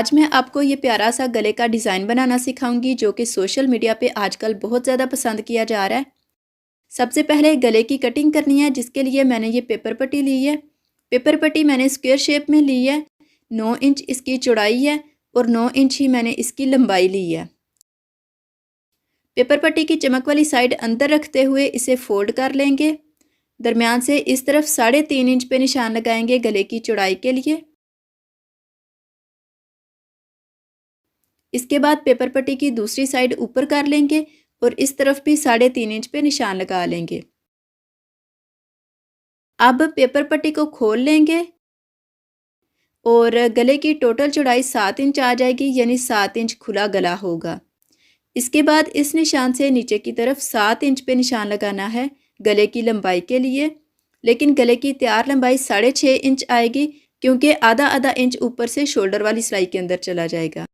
आज मैं आपको ये प्यारा सा गले का डिज़ाइन बनाना सिखाऊंगी जो कि सोशल मीडिया पे आजकल बहुत ज़्यादा पसंद किया जा रहा है। सबसे पहले गले की कटिंग करनी है, जिसके लिए मैंने ये पेपर पट्टी ली है। पेपर पट्टी मैंने स्क्वायर शेप में ली है। 9 इंच इसकी चौड़ाई है और 9 इंच ही मैंने इसकी लंबाई ली है। पेपर पट्टी की चमक वाली साइड अंदर रखते हुए इसे फोल्ड कर लेंगे। दरमियान से इस तरफ 3.5 इंच पे निशान लगाएंगे गले की चौड़ाई के लिए। इसके बाद पेपर पट्टी की दूसरी साइड ऊपर कर लेंगे और इस तरफ भी 3.5 इंच पे निशान लगा लेंगे। अब पेपर पट्टी को खोल लेंगे और गले की टोटल चौड़ाई 7 इंच आ जाएगी, यानी 7 इंच खुला गला होगा। इसके बाद इस निशान से नीचे की तरफ 7 इंच पे निशान लगाना है गले की लंबाई के लिए, लेकिन गले की तैयार लंबाई 6.5 इंच आएगी, क्योंकि आधा आधा इंच ऊपर से शोल्डर वाली सिलाई के अंदर चला जाएगा।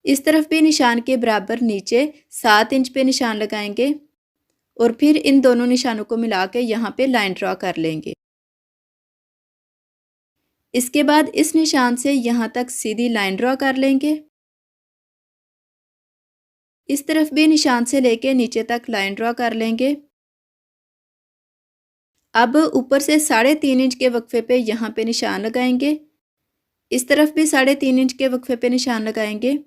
इस तरफ भी निशान के बराबर नीचे 7 इंच पे निशान लगाएंगे और फिर इन दोनों निशानों को मिला के यहाँ पे लाइन ड्रॉ कर लेंगे। इसके बाद इस निशान से यहाँ तक सीधी लाइन ड्रॉ कर लेंगे। इस तरफ भी निशान से लेके नीचे तक लाइन ड्रॉ कर लेंगे। अब ऊपर से 3.5 इंच के वक्फे पे यहाँ पे निशान लगाएंगे। इस तरफ भी 3.5 इंच के वक्फे पे निशान लगाएंगे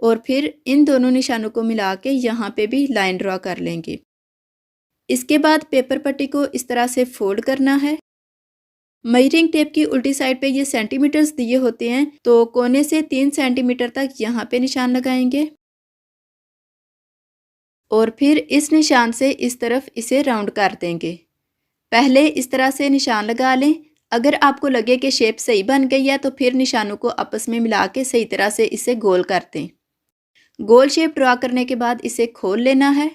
और फिर इन दोनों निशानों को मिला के यहाँ पे भी लाइन ड्रॉ कर लेंगे। इसके बाद पेपर पट्टी को इस तरह से फोल्ड करना है। मेजरिंग टेप की उल्टी साइड पे ये सेंटीमीटर्स दिए होते हैं, तो कोने से 3 सेंटीमीटर तक यहाँ पे निशान लगाएंगे और फिर इस निशान से इस तरफ इसे राउंड कर देंगे। पहले इस तरह से निशान लगा लें। अगर आपको लगे कि शेप सही बन गई है तो फिर निशानों को आपस में मिला के सही तरह से इसे गोल कर दें। गोल शेप ड्रॉ करने के बाद इसे खोल लेना है।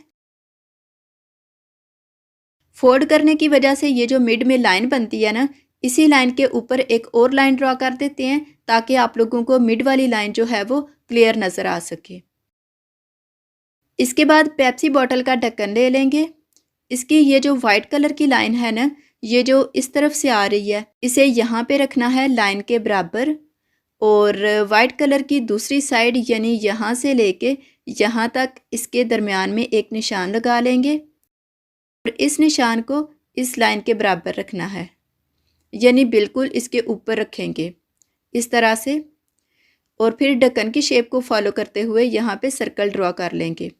फोल्ड करने की वजह से ये जो मिड में लाइन बनती है ना, इसी लाइन के ऊपर एक और लाइन ड्रॉ कर देते हैं ताकि आप लोगों को मिड वाली लाइन जो है वो क्लियर नज़र आ सके। इसके बाद पेप्सी बॉटल का ढक्कन ले लेंगे। इसकी ये जो वाइट कलर की लाइन है ना, ये जो इस तरफ से आ रही है, इसे यहाँ पे रखना है लाइन के बराबर और वाइट कलर की दूसरी साइड यानी यहाँ से लेके यहाँ तक इसके दरमियान में एक निशान लगा लेंगे और इस निशान को इस लाइन के बराबर रखना है, यानी बिल्कुल इसके ऊपर रखेंगे इस तरह से। और फिर ढक्कन की शेप को फॉलो करते हुए यहाँ पे सर्कल ड्रॉ कर लेंगे।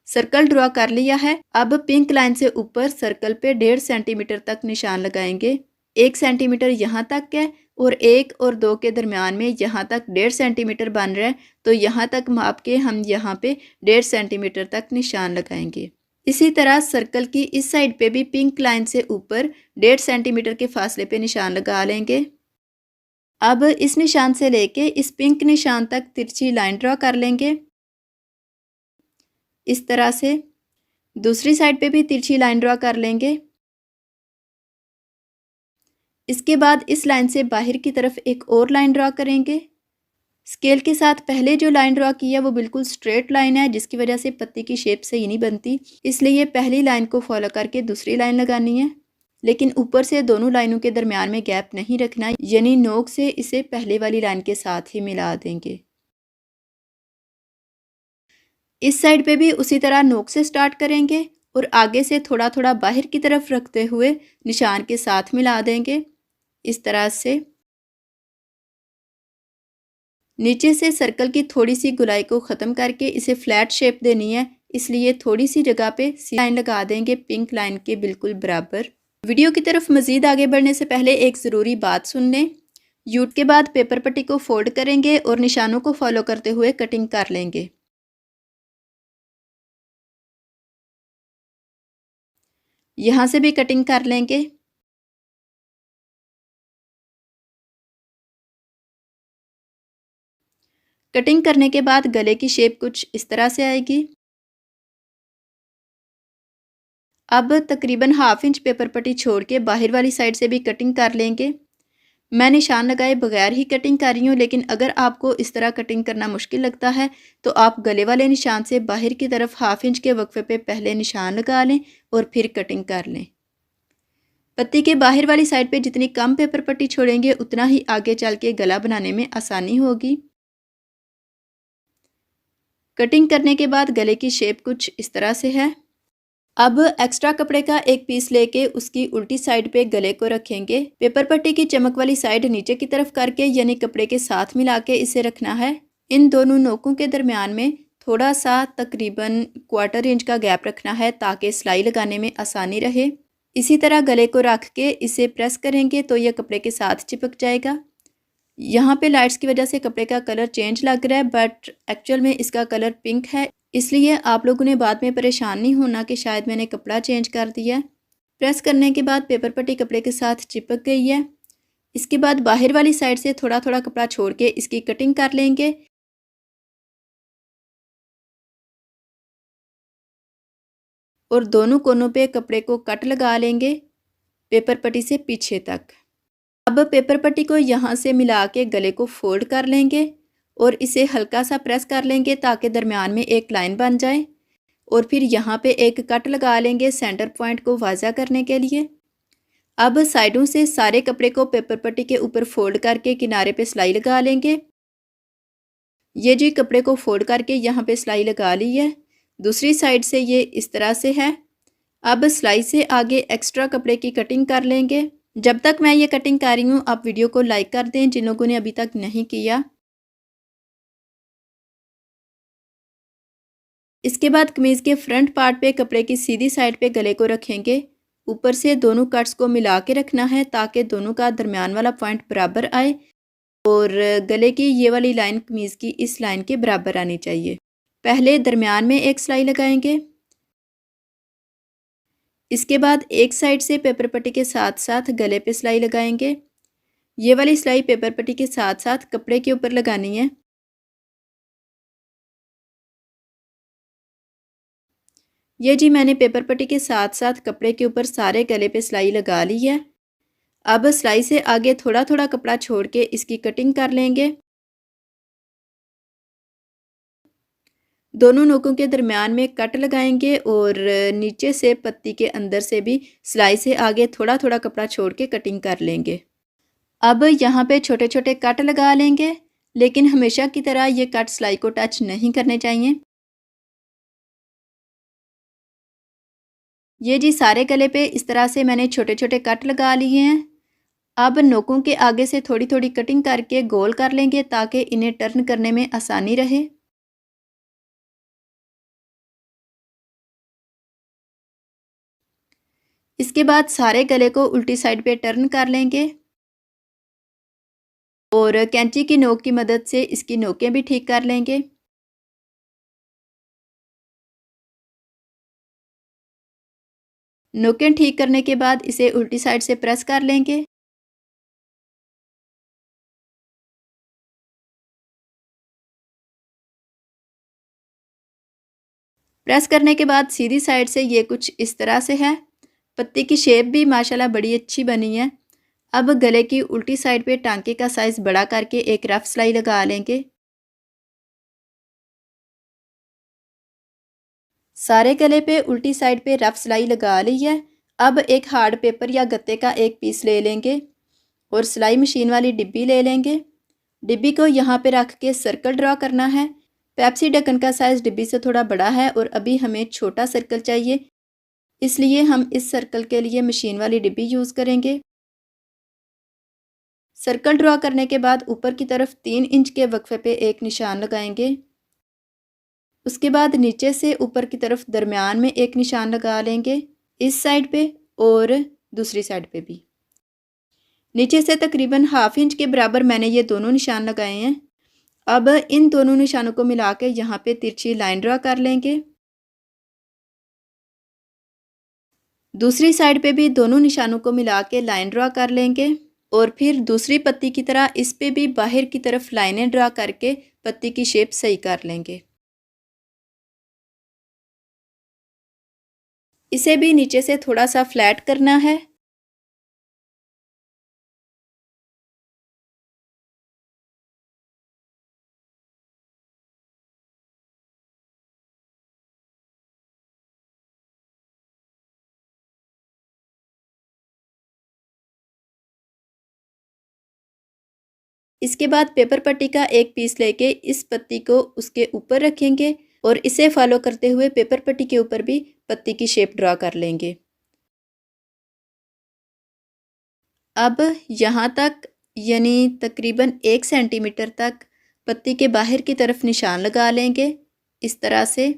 सर्कल ड्रॉ कर लिया है। अब पिंक लाइन से ऊपर सर्कल पे 1.5 सेंटीमीटर तक निशान लगाएंगे। 1 सेंटीमीटर यहाँ तक है और 1 और 2 के दरमियान में यहाँ तक 1.5 सेंटीमीटर बन रहा है, तो यहाँ तक माप के हम यहाँ पे 1.5 सेंटीमीटर तक निशान लगाएंगे। इसी तरह सर्कल की इस साइड पे भी पिंक लाइन से ऊपर 1.5 सेंटीमीटर के फासले पे निशान लगा लेंगे। अब इस निशान से लेके इस पिंक निशान तक तिरछी लाइन ड्रॉ कर लेंगे इस तरह से। दूसरी साइड पे भी तिरछी लाइन ड्रॉ कर लेंगे। इसके बाद इस लाइन से बाहर की तरफ एक और लाइन ड्रॉ करेंगे। स्केल के साथ पहले जो लाइन ड्रॉ की है वो बिल्कुल स्ट्रेट लाइन है, जिसकी वजह से पत्ती की शेप सही नहीं बनती, इसलिए पहली लाइन को फॉलो करके दूसरी लाइन लगानी है, लेकिन ऊपर से दोनों लाइनों के दरमियान में गैप नहीं रखना, यानी नोक से इसे पहले वाली लाइन के साथ ही मिला देंगे। इस साइड पे भी उसी तरह नोक से स्टार्ट करेंगे और आगे से थोड़ा थोड़ा बाहर की तरफ रखते हुए निशान के साथ मिला देंगे इस तरह से। नीचे से सर्कल की थोड़ी सी गुलाई को ख़त्म करके इसे फ्लैट शेप देनी है, इसलिए थोड़ी सी जगह पे लाइन लगा देंगे पिंक लाइन के बिल्कुल बराबर। वीडियो की तरफ मज़ीद आगे बढ़ने से पहले एक ज़रूरी बात सुन लें। यूट के बाद पेपर पट्टी को फोल्ड करेंगे और निशानों को फॉलो करते हुए कटिंग कर लेंगे। यहाँ से भी कटिंग कर लेंगे। कटिंग करने के बाद गले की शेप कुछ इस तरह से आएगी। अब तकरीबन 1/2 इंच पेपर पट्टी छोड़ के बाहर वाली साइड से भी कटिंग कर लेंगे। मैं निशान लगाए बगैर ही कटिंग कर रही हूँ, लेकिन अगर आपको इस तरह कटिंग करना मुश्किल लगता है तो आप गले वाले निशान से बाहर की तरफ 1/2 इंच के वक्फे पे पहले निशान लगा लें और फिर कटिंग कर लें। पत्ती के बाहर वाली साइड पे जितनी कम पेपर पट्टी छोड़ेंगे उतना ही आगे चल के गला बनाने में आसानी होगी। कटिंग करने के बाद गले की शेप कुछ इस तरह से है। अब एक्स्ट्रा कपड़े का एक पीस लेके उसकी उल्टी साइड पे गले को रखेंगे। पेपर पट्टी की चमक वाली साइड नीचे की तरफ करके यानी कपड़े के साथ मिला के इसे रखना है। इन दोनों नोकों के दरमियान में थोड़ा सा तकरीबन 1/4 इंच का गैप रखना है ताकि सिलाई लगाने में आसानी रहे। इसी तरह गले को रख के इसे प्रेस करेंगे तो यह कपड़े के साथ चिपक जाएगा। यहाँ पे लाइट्स की वजह से कपड़े का कलर चेंज लग रहा है बट एक्चुअल में इसका कलर पिंक है, इसलिए आप लोगों ने बाद में परेशान नहीं होना कि शायद मैंने कपड़ा चेंज कर दिया है। प्रेस करने के बाद पेपर पट्टी कपड़े के साथ चिपक गई है। इसके बाद बाहर वाली साइड से थोड़ा थोड़ा कपड़ा छोड़ के इसकी कटिंग कर लेंगे और दोनों कोनों पे कपड़े को कट लगा लेंगे पेपर पट्टी से पीछे तक। अब पेपर पट्टी को यहाँ से मिला के गले को फोल्ड कर लेंगे और इसे हल्का सा प्रेस कर लेंगे ताकि दरमियान में एक लाइन बन जाए और फिर यहाँ पे एक कट लगा लेंगे सेंटर पॉइंट को वाज़ा करने के लिए। अब साइडों से सारे कपड़े को पेपर पट्टी के ऊपर फोल्ड करके किनारे पे सिलाई लगा लेंगे। ये जी कपड़े को फोल्ड करके यहाँ पे सिलाई लगा ली है। दूसरी साइड से ये इस तरह से है। अब सिलाई से आगे एक्स्ट्रा कपड़े की कटिंग कर लेंगे। जब तक मैं ये कटिंग कर रही हूँ आप वीडियो को लाइक कर दें जिन लोगों ने अभी तक नहीं किया। इसके बाद कमीज़ के फ्रंट पार्ट पे कपड़े की सीधी साइड पे गले को रखेंगे। ऊपर से दोनों कट्स को मिला के रखना है ताकि दोनों का दरमियान वाला पॉइंट बराबर आए और गले की ये वाली लाइन कमीज़ की इस लाइन के बराबर आनी चाहिए। पहले दरमियान में एक सिलाई लगाएंगे। इसके बाद एक साइड से पेपर पट्टी के साथ साथ गले पे सिलाई लगाएंगे। ये वाली सिलाई पेपर पट्टी के साथ साथ कपड़े के ऊपर लगानी है। ये जी मैंने पेपर पट्टी के साथ साथ कपड़े के ऊपर सारे गले पे सिलाई लगा ली है। अब सिलाई से आगे थोड़ा थोड़ा कपड़ा छोड़ के इसकी कटिंग कर लेंगे। दोनों नोकों के दरमियान में कट लगाएंगे और नीचे से पत्ती के अंदर से भी सिलाई से आगे थोड़ा थोड़ा कपड़ा छोड़ के कटिंग कर लेंगे। अब यहाँ पे छोटे छोटे कट लगा लेंगे लेकिन हमेशा की तरह ये कट सिलाई को टच नहीं करने चाहिए। ये जी सारे गले पे इस तरह से मैंने छोटे छोटे कट लगा लिए हैं। अब नोकों के आगे से थोड़ी थोड़ी कटिंग करके गोल कर लेंगे ताकि इन्हें टर्न करने में आसानी रहे। इसके बाद सारे गले को उल्टी साइड पे टर्न कर लेंगे और कैंची की नोक की मदद से इसकी नोकें भी ठीक कर लेंगे। नोकें ठीक करने के बाद इसे उल्टी साइड से प्रेस कर लेंगे। प्रेस करने के बाद सीधी साइड से ये कुछ इस तरह से है। पत्ती की शेप भी माशाल्लाह बड़ी अच्छी बनी है। अब गले की उल्टी साइड पे टांके का साइज़ बड़ा करके एक रफ सिलाई लगा लेंगे। सारे गले पे उल्टी साइड पे रफ सिलाई लगा ली है। अब एक हार्ड पेपर या गत्ते का एक पीस ले लेंगे और सिलाई मशीन वाली डिब्बी ले लेंगे। डिब्बी को यहाँ पे रख के सर्कल ड्रा करना है। पेप्सी ढक्कन का साइज़ डिब्बी से थोड़ा बड़ा है और अभी हमें छोटा सर्कल चाहिए, इसलिए हम इस सर्कल के लिए मशीन वाली डिब्बी यूज़ करेंगे। सर्कल ड्रा करने के बाद ऊपर की तरफ 3 इंच के वक्फे पे एक निशान लगाएंगे। उसके बाद नीचे से ऊपर की तरफ दरमियान में एक निशान लगा लेंगे, इस साइड पे और दूसरी साइड पे भी। नीचे से तकरीबन ½ इंच के बराबर मैंने ये दोनों निशान लगाए हैं। अब इन दोनों निशानों को मिला के यहाँ पे तिरछी लाइन ड्रा कर लेंगे। दूसरी साइड पे भी दोनों निशानों को मिला के लाइन ड्रा कर लेंगे और फिर दूसरी पत्ती की तरह इस पे भी बाहर की तरफ लाइनें ड्रा करके पत्ती की शेप सही कर लेंगे। इसे भी नीचे से थोड़ा सा फ्लैट करना है। इसके बाद पेपर पट्टी का एक पीस लेके इस पत्ती को उसके ऊपर रखेंगे और इसे फॉलो करते हुए पेपर पट्टी के ऊपर भी पत्ती की शेप ड्रा कर लेंगे। अब यहाँ तक यानी तकरीबन 1 सेंटीमीटर तक पत्ती के बाहर की तरफ निशान लगा लेंगे इस तरह से।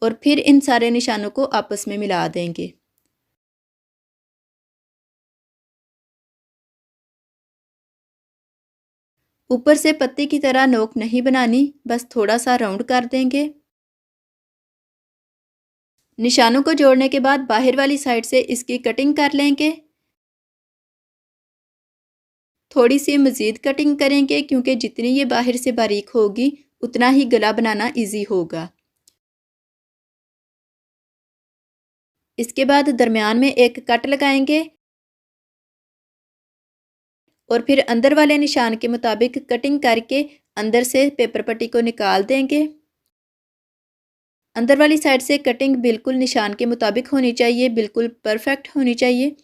और फिर इन सारे निशानों को आपस में मिला देंगे। ऊपर से पत्ती की तरह नोक नहीं बनानी, बस थोड़ा सा राउंड कर देंगे। निशानों को जोड़ने के बाद बाहर वाली साइड से इसकी कटिंग कर लेंगे। थोड़ी सी मज़ीद कटिंग करेंगे क्योंकि जितनी ये बाहर से बारीक होगी उतना ही गला बनाना इजी होगा। इसके बाद दरमियान में एक कट लगाएंगे और फिर अंदर वाले निशान के मुताबिक कटिंग करके अंदर से पेपर पट्टी को निकाल देंगे। अंदर वाली साइड से कटिंग बिल्कुल निशान के मुताबिक होनी चाहिए, बिल्कुल परफेक्ट होनी चाहिए।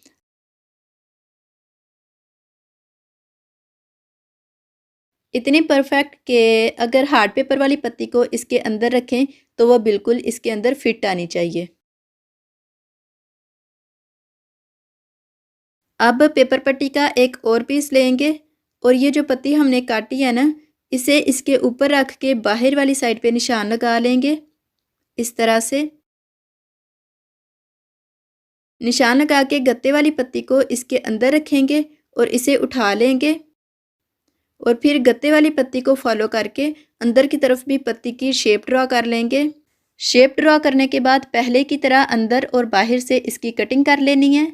इतनी परफेक्ट कि अगर हार्ड पेपर वाली पत्ती को इसके अंदर रखें तो वो बिल्कुल इसके अंदर फिट आनी चाहिए। अब पेपर पट्टी का एक और पीस लेंगे और ये जो पत्ती हमने काटी है ना, इसे इसके ऊपर रख के बाहर वाली साइड पे निशान लगा लेंगे इस तरह से। निशान लगा के गत्ते वाली पत्ती को इसके अंदर रखेंगे और इसे उठा लेंगे और फिर गत्ते वाली पत्ती को फॉलो करके अंदर की तरफ भी पत्ती की शेप ड्रा कर लेंगे। शेप ड्रा करने के बाद पहले की तरह अंदर और बाहर से इसकी कटिंग कर लेनी है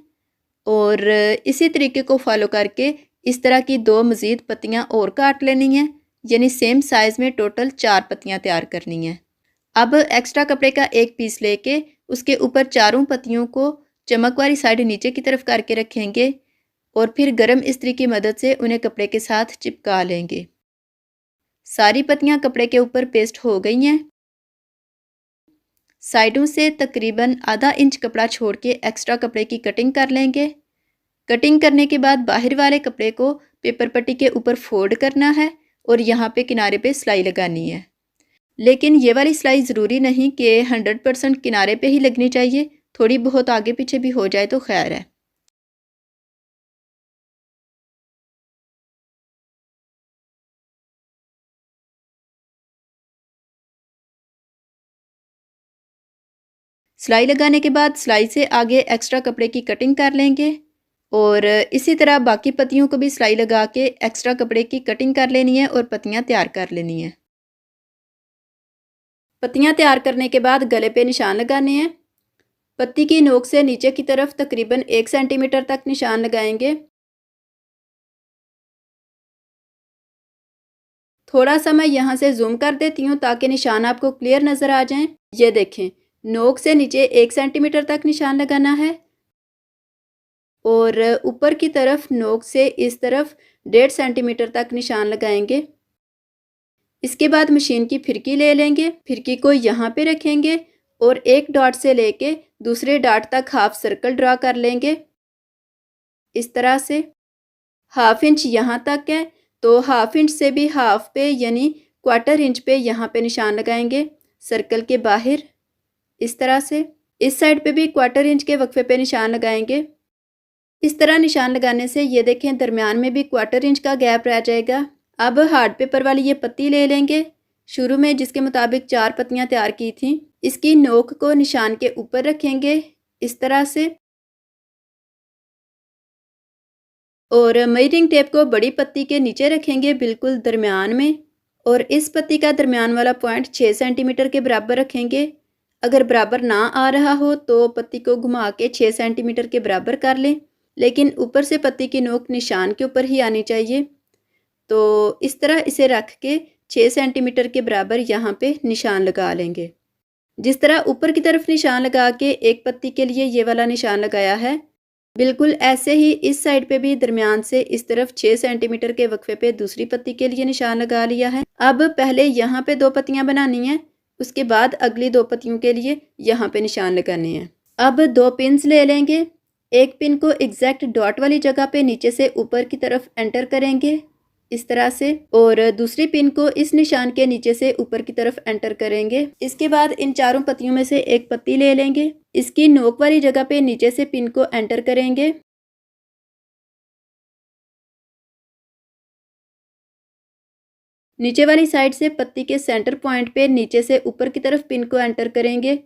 और इसी तरीके को फॉलो करके इस तरह की 2 मज़ीद पत्तियां और काट लेनी हैं, यानी सेम साइज़ में टोटल 4 पत्तियां तैयार करनी हैं। अब एक्स्ट्रा कपड़े का एक पीस लेके उसके ऊपर चारों पत्तियों को चमक वाली साइड नीचे की तरफ करके रखेंगे और फिर गर्म इस्त्री की मदद से उन्हें कपड़े के साथ चिपका लेंगे। सारी पत्तियां कपड़े के ऊपर पेस्ट हो गई हैं। साइडों से तकरीबन आधा इंच कपड़ा छोड़ के एक्स्ट्रा कपड़े की कटिंग कर लेंगे। कटिंग करने के बाद बाहर वाले कपड़े को पेपर पट्टी के ऊपर फोल्ड करना है और यहाँ पे किनारे पे सिलाई लगानी है। लेकिन ये वाली सिलाई ज़रूरी नहीं कि 100% किनारे पे ही लगनी चाहिए, थोड़ी बहुत आगे पीछे भी हो जाए तो खैर है। सिलाई लगाने के बाद सिलाई से आगे एक्स्ट्रा कपड़े की कटिंग कर लेंगे और इसी तरह बाकी पत्तियों को भी सिलाई लगा के एक्स्ट्रा कपड़े की कटिंग कर लेनी है और पत्तियां तैयार कर लेनी है। पत्तियां तैयार करने के बाद गले पे निशान लगाने हैं। पत्ती की नोक से नीचे की तरफ तकरीबन 1 सेंटीमीटर तक निशान लगाएंगे। थोड़ा सा मैं यहाँ से जूम कर देती हूँ ताकि निशान आपको क्लियर नज़र आ जाएं। ये देखें, नोक से नीचे 1 सेंटीमीटर तक निशान लगाना है और ऊपर की तरफ नोक से इस तरफ 1.5 सेंटीमीटर तक निशान लगाएंगे। इसके बाद मशीन की फिरकी ले लेंगे, फिरकी को यहाँ पे रखेंगे और एक डॉट से लेके दूसरे डॉट तक हाफ सर्कल ड्रा कर लेंगे इस तरह से। हाफ इंच यहाँ तक है तो हाफ इंच से भी हाफ पे यानी 1/4 इंच पे यहाँ पे निशान लगाएंगे सर्कल के बाहर इस तरह से। इस साइड पे भी 1/4 इंच के वक्फे पे निशान लगाएंगे। इस तरह निशान लगाने से ये देखें दरमियान में भी 1/4 इंच का गैप रह जाएगा। अब हार्ड पेपर वाली ये पत्ती ले लेंगे, शुरू में जिसके मुताबिक 4 पत्तियां तैयार की थी। इसकी नोक को निशान के ऊपर रखेंगे इस तरह से और मेजरिंग टेप को बड़ी पत्ती के नीचे रखेंगे बिल्कुल दरमियान में और इस पत्ती का दरमियान वाला पॉइंट 6 सेंटीमीटर के बराबर रखेंगे। अगर बराबर ना आ रहा हो तो पत्ती को घुमा के 6 सेंटीमीटर के बराबर कर लें, लेकिन ऊपर से पत्ती की नोक निशान के ऊपर ही आनी चाहिए। तो इस तरह इसे रख के 6 सेंटीमीटर के बराबर यहाँ पे निशान लगा लेंगे। जिस तरह ऊपर की तरफ निशान लगा के एक पत्ती के लिए ये वाला निशान लगाया है, बिल्कुल ऐसे ही इस साइड पे भी दरमियान से इस तरफ 6 सेंटीमीटर के वक्फे पे दूसरी पत्ती के लिए निशान लगा लिया है। अब पहले यहाँ पे 2 पत्तियां बनानी हैं, उसके बाद अगली 2 पत्तियों के लिए यहाँ पे निशान लगाने हैं। अब 2 पिन्स ले लेंगे, एक पिन को एग्जैक्ट डॉट वाली जगह पे नीचे से ऊपर की तरफ एंटर करेंगे इस तरह से, और दूसरी पिन को इस निशान के नीचे से ऊपर की तरफ एंटर करेंगे। इसके बाद इन चारों पत्तियों में से एक पत्ती ले लेंगे, इसकी नोक वाली जगह पे नीचे से पिन को एंटर करेंगे। नीचे वाली साइड से पत्ती के सेंटर पॉइंट पे नीचे से ऊपर की तरफ पिन को एंटर करेंगे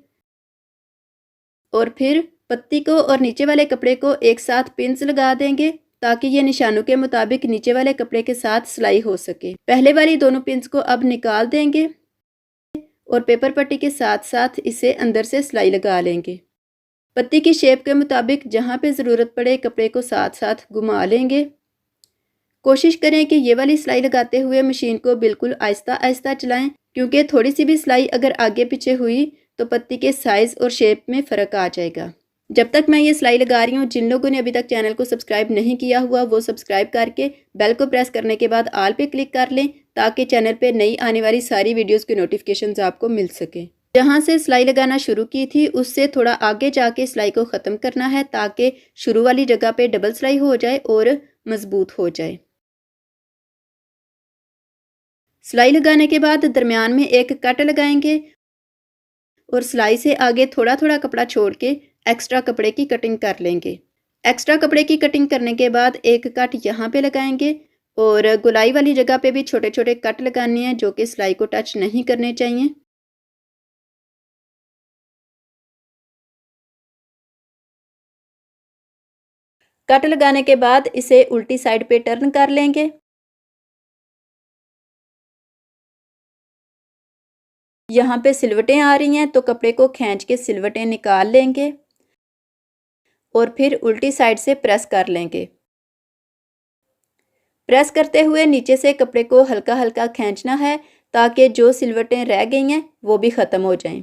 और फिर पत्ती को और नीचे वाले कपड़े को एक साथ पिन्स लगा देंगे ताकि ये निशानों के मुताबिक नीचे वाले कपड़े के साथ सिलाई हो सके। पहले वाली दोनों पिन्स को अब निकाल देंगे और पेपर पट्टी के साथ साथ इसे अंदर से सिलाई लगा लेंगे। पत्ती की शेप के मुताबिक जहाँ पे ज़रूरत पड़े कपड़े को साथ साथ घुमा लेंगे। कोशिश करें कि ये वाली सिलाई लगाते हुए मशीन को बिल्कुल आहिस्ता आहिस्ता चलाएं, क्योंकि थोड़ी सी भी सिलाई अगर आगे पीछे हुई तो पत्ती के साइज़ और शेप में फ़र्क आ जाएगा। जब तक मैं ये सिलाई लगा रही हूँ, जिन लोगों ने अभी तक चैनल को सब्सक्राइब नहीं किया हुआ वो सब्सक्राइब करके बेल को प्रेस करने के बाद ऑल पे क्लिक कर लें ताकि चैनल पे नई आने वाली सारी वीडियोस के नोटिफिकेशंस आपको मिल सके। जहाँ से सिलाई लगाना शुरू की थी उससे थोड़ा आगे जाके सिलाई को ख़त्म करना है ताकि शुरू वाली जगह पे डबल सिलाई हो जाए और मजबूत हो जाए। सिलाई लगाने के बाद दरमियान में एक कट लगाएंगे और सिलाई से आगे थोड़ा थोड़ा कपड़ा छोड़ के एक्स्ट्रा कपड़े की कटिंग कर लेंगे। एक्स्ट्रा कपड़े की कटिंग करने के बाद एक कट यहाँ पे लगाएंगे और गोलाई वाली जगह पे भी छोटे छोटे कट लगाने हैं जो कि सिलाई को टच नहीं करने चाहिए। कट लगाने के बाद इसे उल्टी साइड पे टर्न कर लेंगे। यहाँ पे सिलवटें आ रही हैं तो कपड़े को खींच के सिलवटें निकाल लेंगे और फिर उल्टी साइड से प्रेस कर लेंगे। प्रेस करते हुए नीचे से कपड़े को हल्का हल्का खींचना है ताकि जो सिलवटें रह गई हैं वो भी ख़त्म हो जाएं।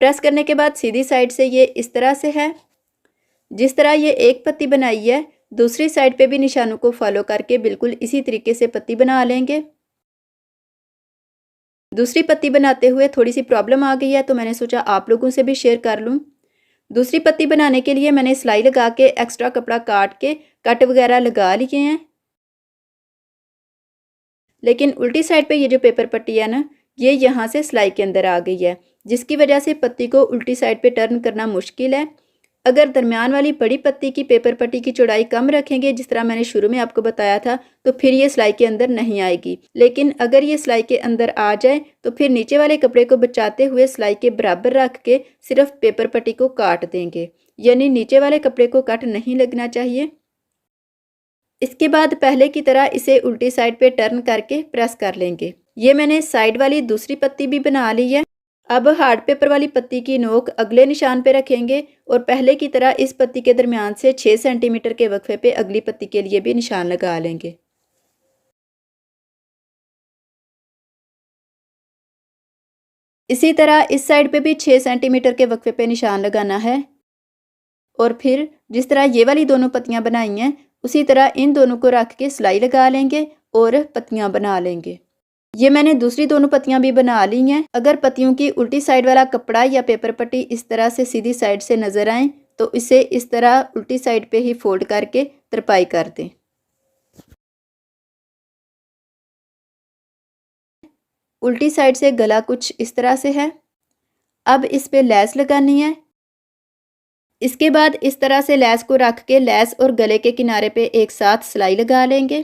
प्रेस करने के बाद सीधी साइड से ये इस तरह से है। जिस तरह ये एक पत्ती बनाई है दूसरी साइड पे भी निशानों को फॉलो करके बिल्कुल इसी तरीके से पत्ती बना लेंगे। दूसरी पत्ती बनाते हुए थोड़ी सी प्रॉब्लम आ गई है तो मैंने सोचा आप लोगों से भी शेयर कर लूँ। दूसरी पत्ती बनाने के लिए मैंने सिलाई लगा के एक्स्ट्रा कपड़ा काट के कट वगैरह लगा लिए हैं, लेकिन उल्टी साइड पे ये जो पेपर पट्टी है ना ये यहाँ से सिलाई के अंदर आ गई है, जिसकी वजह से पत्ती को उल्टी साइड पे टर्न करना मुश्किल है। अगर दरमियान वाली बड़ी पत्ती की पेपर पट्टी की चौड़ाई कम रखेंगे जिस तरह मैंने शुरू में आपको बताया था तो फिर ये सिलाई के अंदर नहीं आएगी, लेकिन अगर ये सिलाई के अंदर आ जाए तो फिर नीचे वाले कपड़े को बचाते हुए सिलाई के बराबर रख के सिर्फ पेपर पट्टी को काट देंगे, यानी नीचे वाले कपड़े को कट नहीं लगना चाहिए। इसके बाद पहले की तरह इसे उल्टी साइड पे टर्न करके प्रेस कर लेंगे। ये मैंने साइड वाली दूसरी पत्ती भी बना ली है। अब हार्ड पेपर वाली पत्ती की नोक अगले निशान पे रखेंगे और पहले की तरह इस पत्ती के दरमियान से 6 सेंटीमीटर के वक्फे पे अगली पत्ती के लिए भी निशान लगा लेंगे। इसी तरह इस साइड पे भी 6 सेंटीमीटर के वक्फे पे निशान लगाना है और फिर जिस तरह ये वाली दोनों पत्तियां बनाई हैं उसी तरह इन दोनों को रख के सिलाई लगा लेंगे और पत्तियां बना लेंगे। ये मैंने दूसरी दोनों पत्तियां भी बना ली हैं। अगर पत्तियों की उल्टी साइड वाला कपड़ा या पेपर पट्टी इस तरह से सीधी साइड से नज़र आए तो इसे इस तरह उल्टी साइड पे ही फोल्ड करके तरपाई कर दें। उल्टी साइड से गला कुछ इस तरह से है। अब इस पे लेस लगानी है। इसके बाद इस तरह से लेस को रख के लेस और गले के किनारे पे एक साथ सिलाई लगा लेंगे।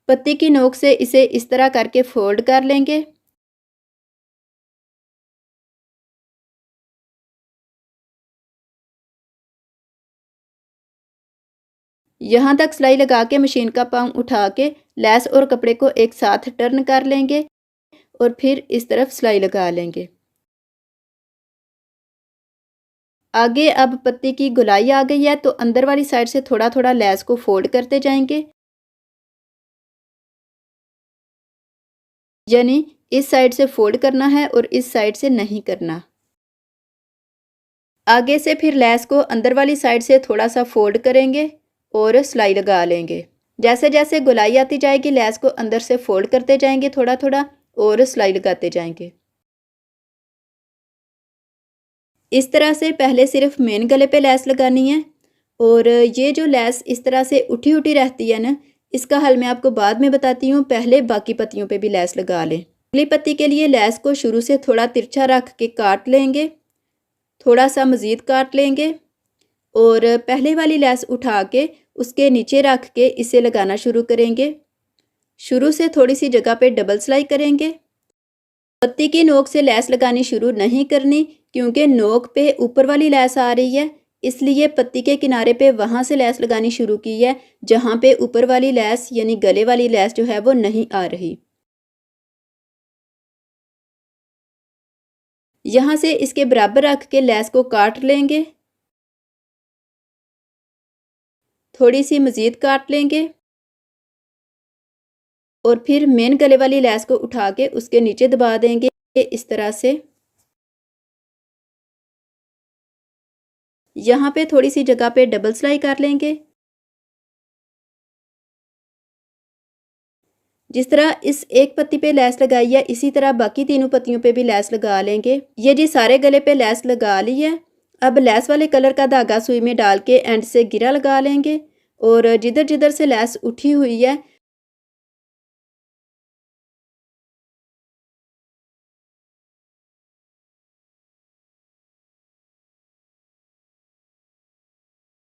पत्ती की नोक से इसे इस तरह करके फोल्ड कर लेंगे। यहाँ तक सिलाई लगा के मशीन का पाँव उठा के लेस और कपड़े को एक साथ टर्न कर लेंगे और फिर इस तरफ सिलाई लगा लेंगे। आगे अब पत्ती की गोलाई आ गई है तो अंदर वाली साइड से थोड़ा थोड़ा लेस को फोल्ड करते जाएंगे, यानी इस साइड से फोल्ड करना है और इस साइड से नहीं करना। आगे से फिर लेस को अंदर वाली साइड से थोड़ा सा फोल्ड करेंगे और सिलाई लगा लेंगे। जैसे जैसे गोलाई आती जाएगी लेस को अंदर से फोल्ड करते जाएंगे थोड़ा थोड़ा और सिलाई लगाते जाएंगे। इस तरह से पहले सिर्फ मेन गले पे लेस लगानी है। और ये जो लेस इस तरह से उठी उठी रहती है ना, इसका हल मैं आपको बाद में बताती हूँ, पहले बाकी पत्तियों पे भी लेस लगा लें। अगली पत्ती के लिए लेस को शुरू से थोड़ा तिरछा रख के काट लेंगे, थोड़ा सा मज़ीद काट लेंगे और पहले वाली लेस उठा के उसके नीचे रख के इसे लगाना शुरू करेंगे। शुरू से थोड़ी सी जगह पे डबल सिलाई करेंगे। पत्ती की नोक से लेस लगानी शुरू नहीं करनी, क्योंकि नोक पे ऊपर वाली लेस आ रही है, इसलिए पत्ती के किनारे पे वहाँ से लेस लगानी शुरू की है जहाँ पे ऊपर वाली लेस यानी गले वाली लेस जो है वो नहीं आ रही। यहाँ से इसके बराबर रख के लेस को काट लेंगे, थोड़ी सी मज़ीद काट लेंगे और फिर मेन गले वाली लेस को उठा के उसके नीचे दबा देंगे इस तरह से। यहाँ पे थोड़ी सी जगह पे डबल सिलाई कर लेंगे। जिस तरह इस एक पत्ती पे लेस लगाई है, इसी तरह बाकी तीनों पत्तियों पे भी लेस लगा लेंगे। ये जी सारे गले पे लेस लगा ली है। अब लेस वाले कलर का धागा सुई में डाल के एंड से गिरा लगा लेंगे और जिधर जिधर से लेस उठी हुई है